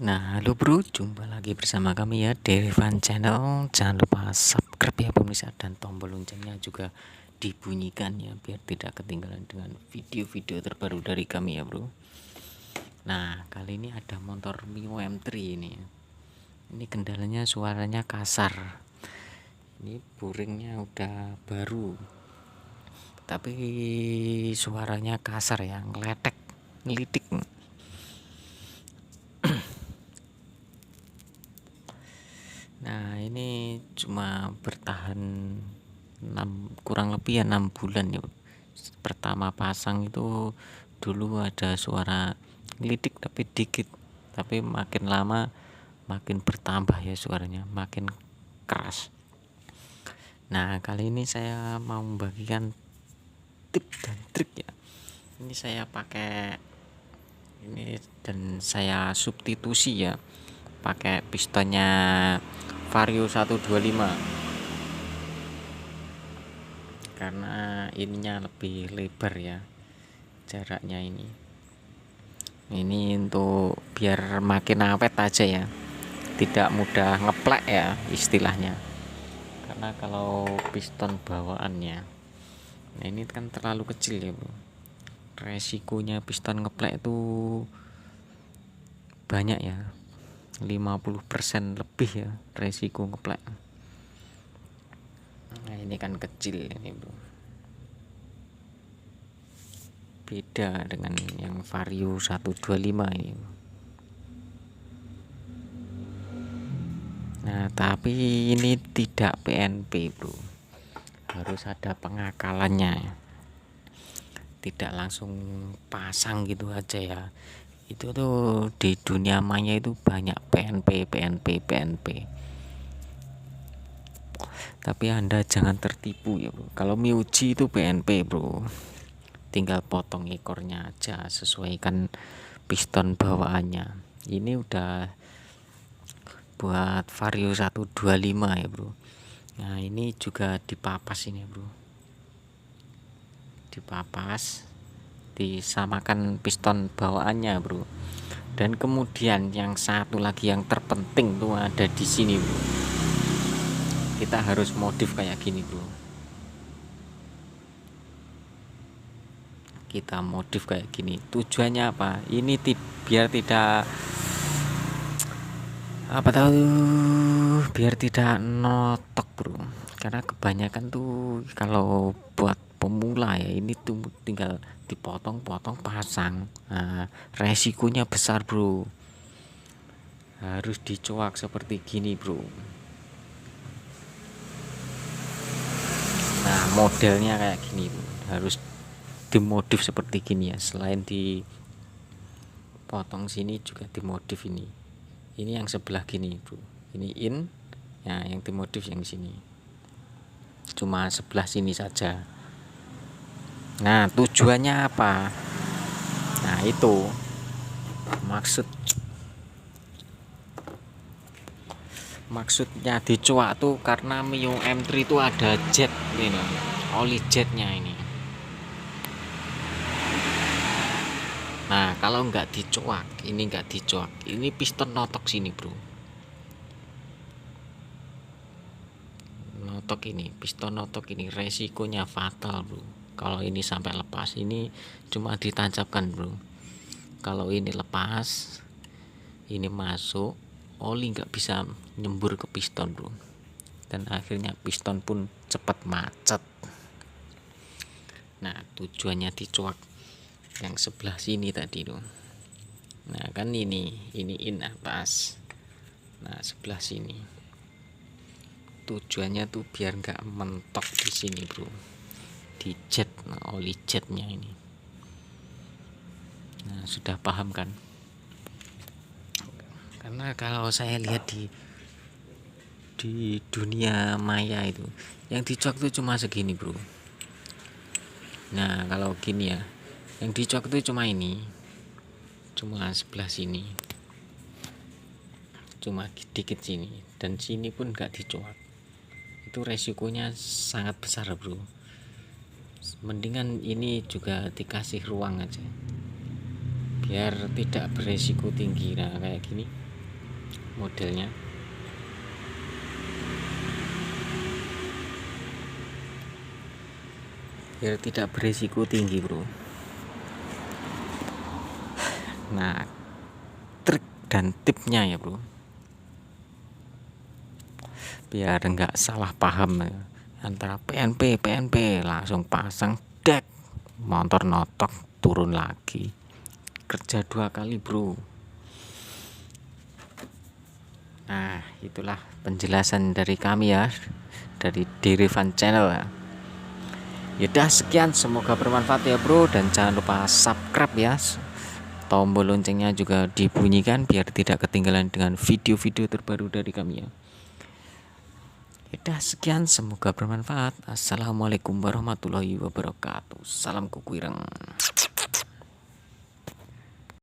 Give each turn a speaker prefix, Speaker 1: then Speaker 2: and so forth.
Speaker 1: Nah, halo bro, jumpa lagi bersama kami ya di Revan Channel. Jangan lupa subscribe ya pemirsa, dan tombol loncengnya juga dibunyikan ya biar tidak ketinggalan dengan video-video terbaru dari kami ya bro. Nah, kali ini ada motor Mio M3 ini. Ini kendalanya suaranya kasar. Ini boringnya udah baru, tapi suaranya kasar ya, ngeletek, ngelitik. Nah, ini cuma bertahan kurang lebih ya 6 bulan ya. Pertama pasang itu dulu ada suara ngelidik tapi dikit, tapi makin lama makin bertambah ya suaranya, makin keras. Nah, kali ini saya mau membagikan tip dan trik ya. Ini saya pakai ini dan saya substitusi ya, pakai pistonnya Vario 125 karena ininya lebih lebar ya jaraknya. Ini untuk biar makin awet aja ya, tidak mudah ngeplek ya istilahnya. Karena kalau piston bawaannya, nah ini kan terlalu kecil ya bro, resikonya piston ngeplek itu banyak ya, 50% lebih ya resiko ngeplek. Nah ini kan kecil ini bro, beda dengan yang Vario 125 ini. Nah tapi ini tidak PNP bro, harus ada pengakalannya, tidak langsung pasang gitu aja ya. Itu tuh di dunia maya itu banyak PNP. Tapi Anda jangan tertipu ya bro. Kalau Miuji itu PNP bro, tinggal potong ekornya aja, sesuaikan piston bawaannya. Ini udah buat Vario 125 ya bro. Nah ini juga dipapas ini bro, dipapas, disamakan piston bawaannya bro. Dan kemudian yang satu lagi yang terpenting tuh ada di sini bro, kita harus modif kayak gini bro. Kita modif kayak gini tujuannya apa? Ini biar tidak apa tahu, biar tidak notok bro. Karena kebanyakan tuh kalau buat pemula ya, ini tuh tinggal dipotong-potong pasang. Nah, resikonya besar bro, harus dicoak seperti gini bro. Nah modelnya kayak gini bro, harus dimodif seperti gini ya. Selain dipotong sini juga dimodif ini yang sebelah gini bro, ini in ya, yang dimodif yang sini cuma sebelah sini saja. Nah tujuannya apa? Nah itu maksudnya dicuak tuh karena Mio M3 itu ada jet ini, oli jetnya ini. Nah kalau nggak dicuak, ini piston notok sini bro, piston notok ini resikonya fatal bro. Kalau ini sampai lepas, ini cuma ditancapkan bro. Kalau ini lepas, ini masuk, oli nggak bisa nyembur ke piston bro, dan akhirnya piston pun cepat macet. Nah tujuannya dicuak yang sebelah sini tadi tuh. Nah kan ini in atas, nah sebelah sini tujuannya tuh biar nggak mentok di sini bro, di jet, oli jetnya ini. Nah sudah paham kan? Karena kalau saya lihat di dunia maya itu yang dicuak tuh cuma segini bro. Nah kalau gini ya, yang dicuak tuh cuma ini, cuma sebelah sini, cuma dikit sini, dan sini pun nggak dicuak. Itu resikonya sangat besar bro. Mendingan ini juga dikasih ruang aja biar tidak beresiko tinggi. Nah kayak gini modelnya. Biar tidak berisiko tinggi, bro. Nah, trik dan tipnya ya, bro, biar nggak salah paham ya, antara PNP langsung pasang dek, motor notok turun lagi, kerja 2 kali, bro. Nah, itulah penjelasan dari kami ya, dari Derivan Channel ya. Yaudah, sekian, semoga bermanfaat ya, bro, dan jangan lupa subscribe ya, tombol loncengnya juga dibunyikan biar tidak ketinggalan dengan video-video terbaru dari kami ya. Yaudah, sekian, semoga bermanfaat. Assalamualaikum warahmatullahi wabarakatuh. Salam kuku ireng.